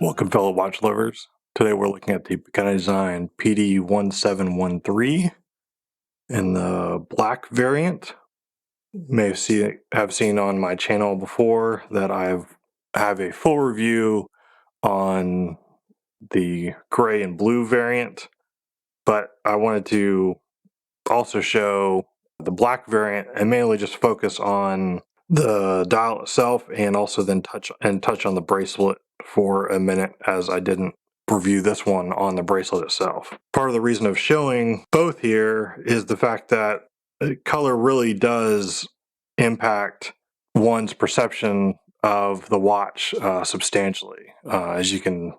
Welcome, fellow watch lovers. Today we're looking at the Pagani design PD-1713 in the black variant. You may have seen on my channel before that I have a full review on the gray and blue variant, but I wanted to also show the black variant and mainly just focus on the dial itself and also then touch on the bracelet for a minute, as I didn't review this one on the bracelet itself. Part of the reason of showing both here is the fact that color really does impact one's perception of the watch substantially. As you can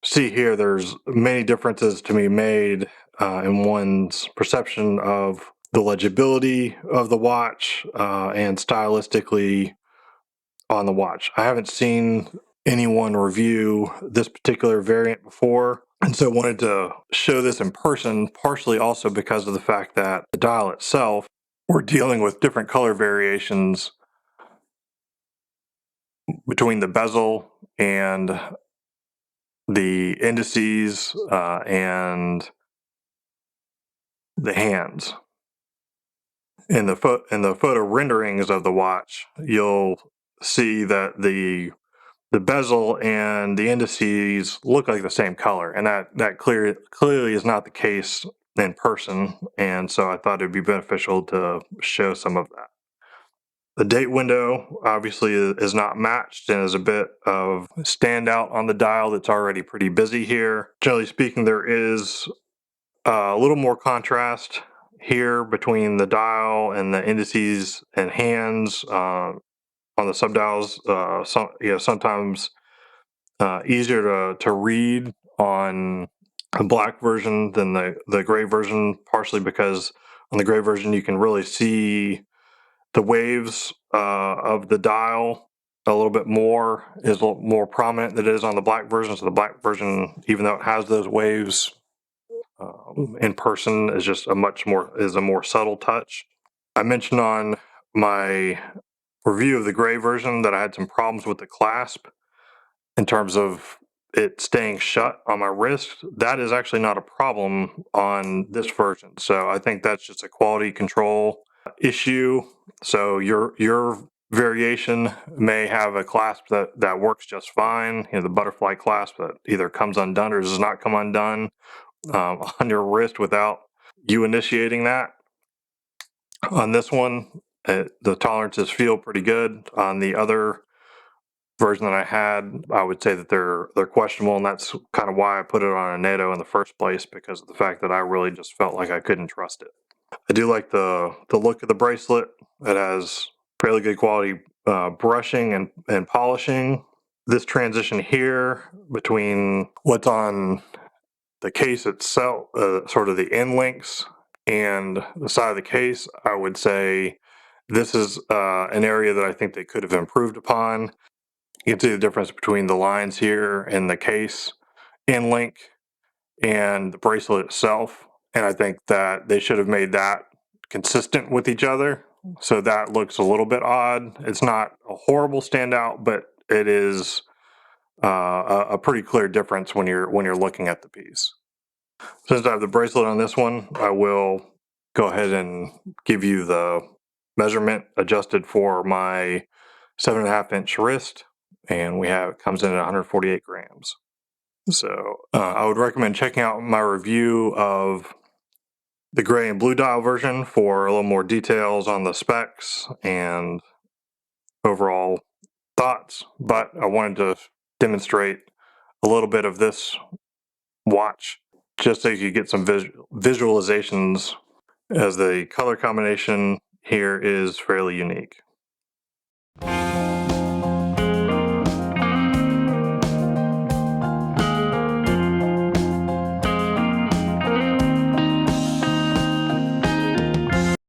see here, there's many differences to be made in one's perception of the legibility of the watch and stylistically on the watch. I haven't seen anyone review this particular variant before, and so wanted to show this in person, partially also because of the fact that the dial itself, we're dealing with different color variations between the bezel and the indices and the hands. In the photo renderings of the watch, you'll see that the bezel and the indices look like the same color, and that clearly is not the case in person, and so I thought it'd be beneficial to show some of that. The date window obviously is not matched and is a bit of standout on the dial that's already pretty busy here. Generally speaking, there is a little more contrast here between the dial and the indices and hands on the subdials. Sometimes easier to read on the black version than the gray version, partially because on the gray version you can really see the waves of the dial a little bit more, is a little more prominent than it is on the black version. So the black version, even though it has those waves in person, is just a more subtle touch. I mentioned on my review of the gray version that I had some problems with the clasp in terms of it staying shut on my wrist. That is actually not a problem on this version. So I think that's just a quality control issue. So your variation may have a clasp that works just fine. The butterfly clasp that either comes undone or does not come undone on your wrist without you initiating that. On this one, the tolerances feel pretty good. On the other version that I had, I would say that they're questionable, and that's kind of why I put it on a NATO in the first place, because of the fact that I really just felt like I couldn't trust it. I do like the look of the bracelet. It has fairly good quality brushing and polishing. This transition here between what's on the case itself, sort of the end links, and the side of the case, I would say this is an area that I think they could have improved upon. You can see the difference between the lines here and the case end link and the bracelet itself, and I think that they should have made that consistent with each other. So that looks a little bit odd. It's not a horrible standout, but it is a pretty clear difference when you're looking at the piece. Since I have the bracelet on this one, I will go ahead and give you the measurement adjusted for my 7.5-inch wrist, and it comes in at 148 grams. So I would recommend checking out my review of the gray and blue dial version for a little more details on the specs and overall thoughts, but I wanted to demonstrate a little bit of this watch just so you get some visualizations, as the color combination here is fairly unique.